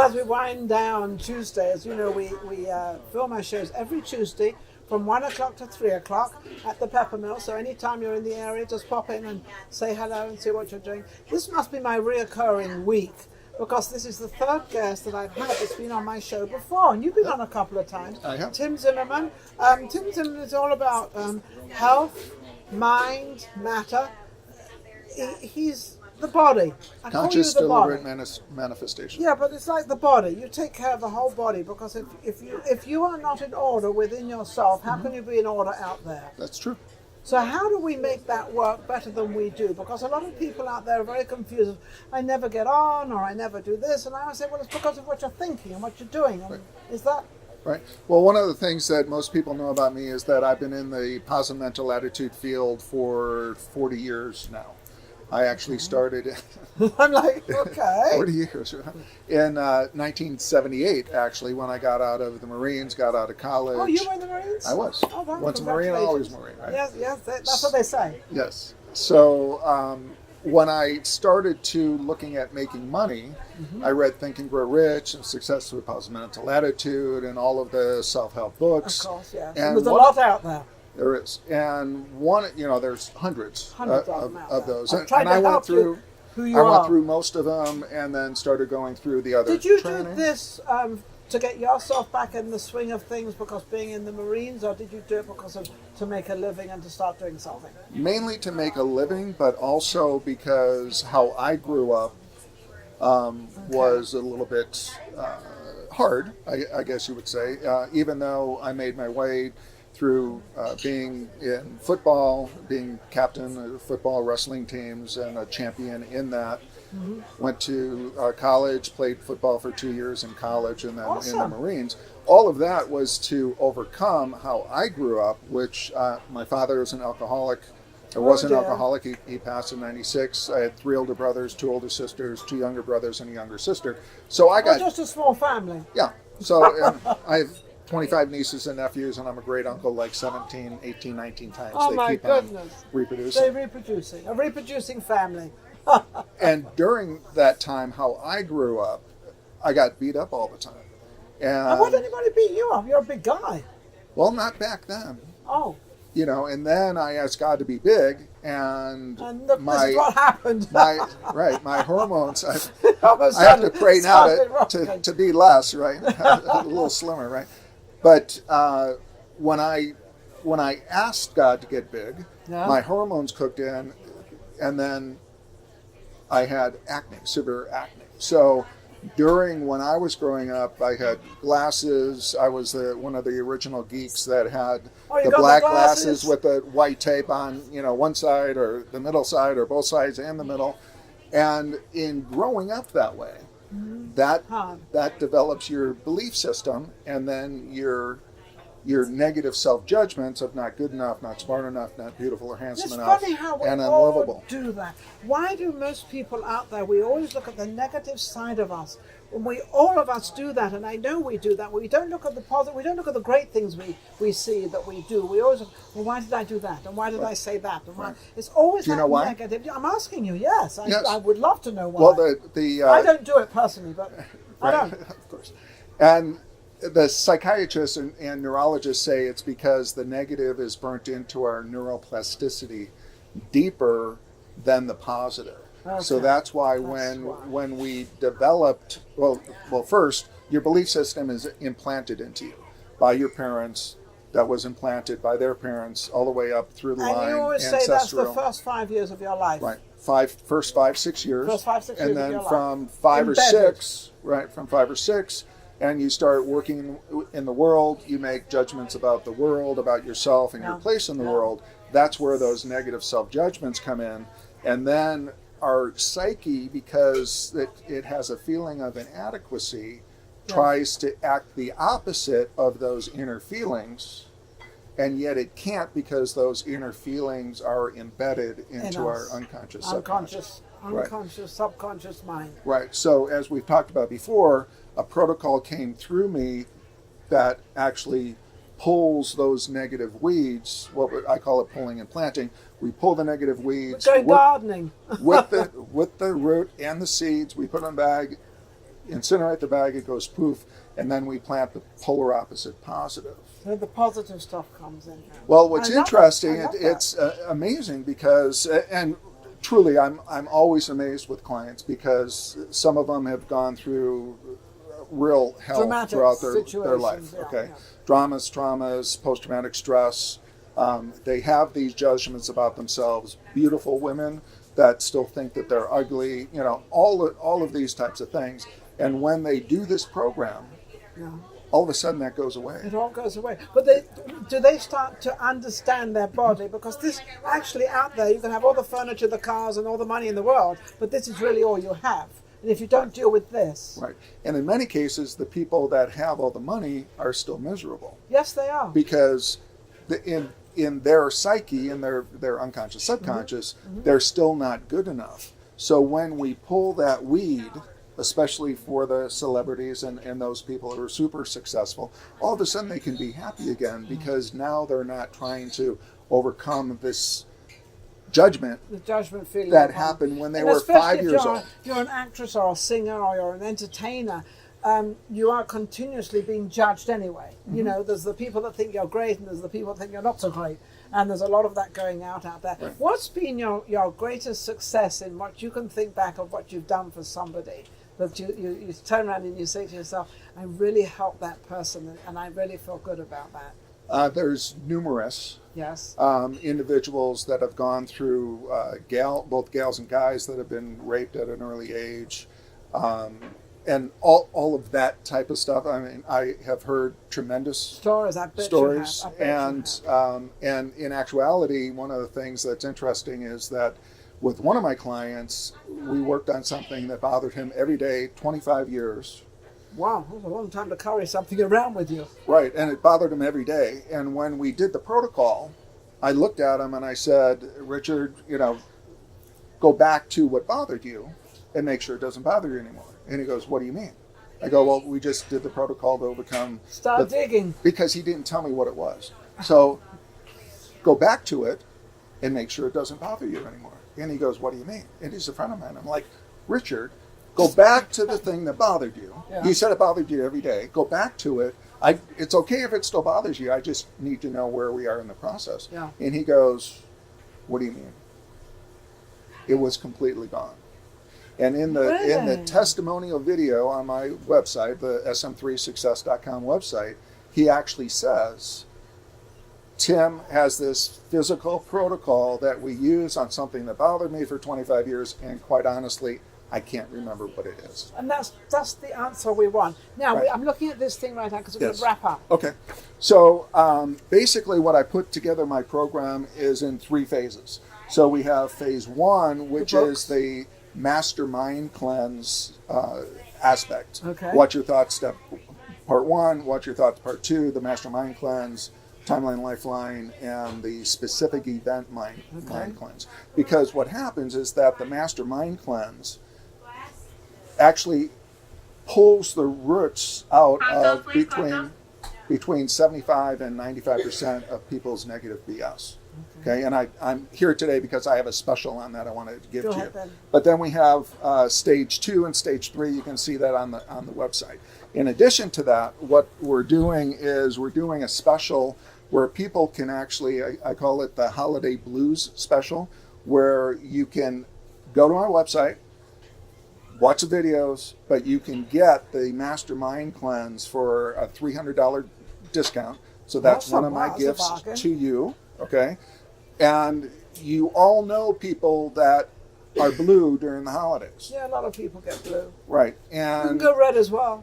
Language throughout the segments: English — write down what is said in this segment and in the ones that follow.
as we wind down Tuesday, as you know, we film our shows every Tuesday from 1 o'clock to 3 o'clock at the Peppermill. So anytime you're in the area, just pop in and say hello and see what you're doing. This must be my reoccurring week, because this is the third guest that I've had that's been on my show before, and you've been on a couple of times. I have. Tim Zimmerman. Tim Zimmerman is all about health, mind, matter. He's the body. I Conscious, call you the deliberate body. manifestation. Yeah, but it's like the body. You take care of the whole body, because if you are not in order within yourself, how can you be in order out there? That's true. So how do we make that work better than we do? Because a lot of people out there are very confused. I never get on, or I never do this. And I always say, well, it's because of what you're thinking and what you're doing. And is that... Right. Well, one of the things that most people know about me is that I've been in the positive mental attitude field for 40 years now. I actually started... I'm like, okay. 40 years. In 1978, actually, when I got out of the Marines, got out of college. Oh, you were in the Marines? I was. Oh, wow. Once a Marine, always Marine, right? Yes, that's what they say. Yes. So when I started to looking at making money, I read Think and Grow Rich and Success with Positive Mental Attitude and all of the self-help books. Of course, yes. And there's a lot out there. There is. And there's hundreds of those. I'm trying and I to went help through you who you I are. went through most of them and then started going through the other Did you training. do this to get yourself back in the swing of things because being in the Marines, or did you do it because to make a living and to start doing something? Mainly to make a living, but also because how I grew up was a little bit hard, I guess you would say. Even though I made my way through being in football, being captain of football wrestling teams and a champion in that. Went to college, played football for 2 years in college and then in the Marines. All of that was to overcome how I grew up, which my father was an alcoholic. I was an alcoholic. He passed in 96. I had 3 older brothers, 2 older sisters, 2 younger brothers, and a younger sister. So I got... just a small family. Yeah. So I have 25 nieces and nephews, and I'm a great uncle like 17, 18, 19 times. Oh, they my keep goodness. on reproducing. They're reproducing. A reproducing family. And during that time, how I grew up, I got beat up all the time. And why did anybody beat you up? You're a big guy. Well, not back then. Oh. And then I asked God to be big, and look, this is what happened. my hormones, I have to pray now to be less, right? A little slimmer, right? But when I asked God to get big, my hormones cooked in, and then I had acne, severe acne. So when I was growing up, I had glasses. I was one of the original geeks that had the black glasses with the white tape on, one side or the middle side or both sides and the middle. And in growing up that way, that develops your belief system, and then your negative self-judgments of not good enough, not smart enough, not beautiful or handsome enough, funny how we and all unlovable. Do that. Why do most people out there, we always look at the negative side of us? When all of us do that, and I know we do that, we don't look at the positive, we don't look at the great things we see that we do. We always, well, why did I do that? And why did I say that? And why? It's always do you know why? negative. I'm asking you, yes. Yes. I would love to know why. Well, I don't do it personally, but I don't. Of course. And the psychiatrists and neurologists say it's because the negative is burnt into our neuroplasticity deeper than the positive. Okay. So that's why when we developed, well, first, your belief system is implanted into you by your parents, that was implanted by their parents, all the way up through the line. And you always say that's the first 5 years of your life. Right. First 5, 6 years. First 5, 6 years and then of your from life. 5 or 6, right, from 5 or 6, and you start working in the world, you make judgments about the world, about yourself and your place in the world. That's where those negative self-judgments come in. And then our psyche, because it has a feeling of inadequacy, tries to act the opposite of those inner feelings, and yet it can't, because those inner feelings are embedded into our unconscious, subconscious mind. Right. So as we've talked about before, a protocol came through me that actually pulls those negative weeds, I call it pulling and planting. We pull the negative weeds. We're going gardening. with the root and the seeds, we put in a bag, incinerate the bag, it goes poof, and then we plant the polar opposite positive. So the positive stuff comes in now. Well, what's interesting, that. it's amazing because, and truly, I'm always amazed with clients because some of them have gone through real hell Dramatic throughout their life. yeah, Okay, yeah. traumas, post-traumatic stress. They have these judgments about themselves. Beautiful women that still think that they're ugly. You know, all of these types of things. And when they do this program, Yeah. all of a sudden that goes away. It all goes away. But do they start to understand their body? Because this actually out there, you can have all the furniture, the cars, and all the money in the world, but this is really all you have. And if you don't deal with this... Right. And in many cases, the people that have all the money are still miserable. Yes, they are. Because in their psyche, in their unconscious, subconscious, they're still not good enough. So when we pull that weed, especially for the celebrities and those people who are super successful, all of a sudden they can be happy again because now they're not trying to overcome this judgment, the judgment feeling that happened when they were 5 years old. If you're an actress or a singer or you're an entertainer, you are continuously being judged anyway. You know, there's the people that think you're great and there's the people that think you're not so great. And there's a lot of that going out there. Right. What's been your greatest success in what you can think back of what you've done for somebody? That you turn around and you say to yourself, I really helped that person and I really feel good about that. There's numerous Yes. individuals that have gone through both gals and guys that have been raped at an early age, and all of that type of stuff. I mean, I have heard tremendous Stories, I bet stories, you have. I bet you have. And in actuality, one of the things that's interesting is that with one of my clients, we worked on something that bothered him every day, 25 years. Wow, that's a long time to carry something around with you. Right, and it bothered him every day. And when we did the protocol, I looked at him and I said, Richard, go back to what bothered you and make sure it doesn't bother you anymore. And he goes, what do you mean? I go, well, we just did the protocol to overcome... Start digging. Because he didn't tell me what it was. So go back to it and make sure it doesn't bother you anymore. And he goes, what do you mean? And he's a friend of mine. I'm like, Richard, go back to the thing that bothered you. Yeah. You said it bothered you every day. Go back to it. It's okay if it still bothers you. I just need to know where we are in the process. Yeah. And he goes, what do you mean? It was completely gone. And in the testimonial video on my website, the SM3Success.com website, he actually says, Tim has this physical protocol that we use on something that bothered me for 25 years, and quite honestly, I can't remember what it is. And that's the answer we want. Now, Right. I'm looking at this thing right now because we're Yes. going to wrap up. Okay. So basically what I put together my program is in 3 phases. So we have phase 1, which is the mastermind cleanse aspect. Okay. Watch Your Thoughts step part 1, Watch Your Thoughts part 2, the mastermind cleanse, timeline lifeline, and the specific event mind cleanse. Because what happens is that the mastermind cleanse actually pulls the roots out of between 75 and 95% of people's negative BS. Okay, and I'm here today because I have a special on that I want to give Go to ahead, you. then. But then we have stage 2 and stage 3. You can see that on the website. In addition to that, what we're doing is we're doing a special where people can actually, I call it the Holiday Blues special, where you can go to my website, watch the videos, but you can get the Mastermind Cleanse for a $300 discount. So that's one of my gifts to you, okay? And you all know people that are blue during the holidays. Yeah, a lot of people get blue. Right. You can And go red as well.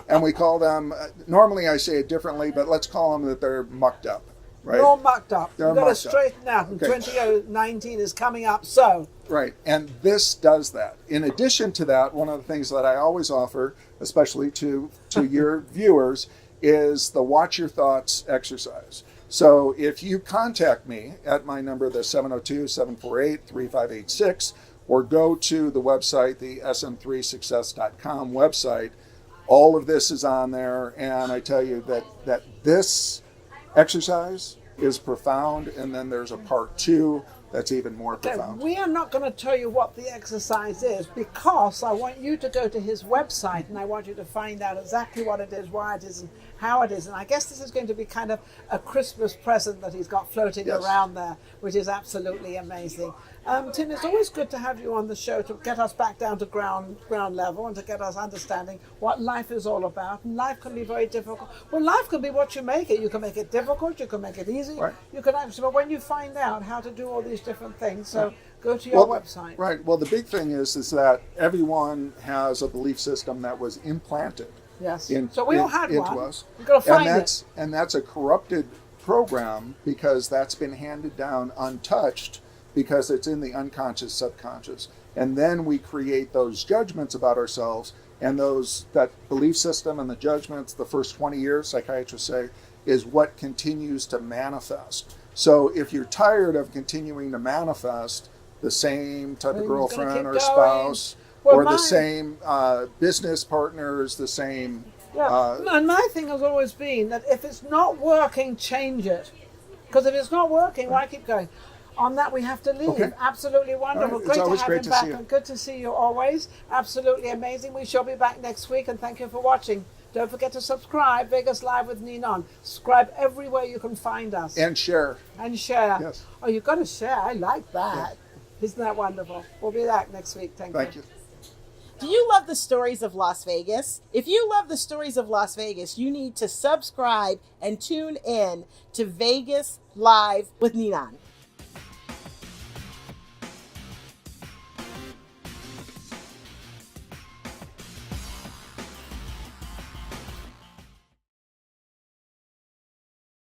and we call them, normally I say it differently, but let's call them that they're mucked up, right? They're all mucked up. They're You've got to mucked up. straighten out, and Okay. 2019 is coming up, so... Right, and this does that. In addition to that, one of the things that I always offer, especially to your viewers, is the Watch Your Thoughts exercise. So if you contact me at my number, the 702-748-3586, or go to the website, the SM3Success.com website, all of this is on there, and I tell you that this exercise is profound, and then there's a part 2 that's even more profound. We are not going to tell you what the exercise is because I want you to go to his website and I want you to find out exactly what it is, why it is, and how it is. And I guess this is going to be kind of a Christmas present that he's got floating around there, which is absolutely amazing. Tim, it's always good to have you on the show to get us back down to ground level and to get us understanding what life is all about. And life can be very difficult. Well, life can be what you make it. You can make it difficult, you can make it easy, right. You can actually, but when you find out how to do all these different things, so go to your website. Right. Well, the big thing is that everyone has a belief system that was implanted. Yes. So we all had into one. us. We've got to find it. And that's a corrupted program because that's been handed down untouched because it's in the unconscious subconscious. And then we create those judgments about ourselves, and that belief system and the judgments, the first 20 years, psychiatrists say, is what continues to manifest. So if you're tired of continuing to manifest the same type of girlfriend or spouse, or the same business partners, the same... and my thing has always been that if it's not working, change it. Because if it's not working, why keep going? On that, we have to leave. Okay. Absolutely wonderful. Right. Great to have him back, and good to see you always. Absolutely amazing. We shall be back next week, and thank you for watching. Don't forget to subscribe, Vegas Live with Ninon. Subscribe everywhere you can find us. And share. And share. Yes. Oh, you've got to share. I like that. Yeah. Isn't that wonderful? We'll be back next week. Thank you. Do you love the stories of Las Vegas? If you love the stories of Las Vegas, you need to subscribe and tune in to Vegas Live with Ninon.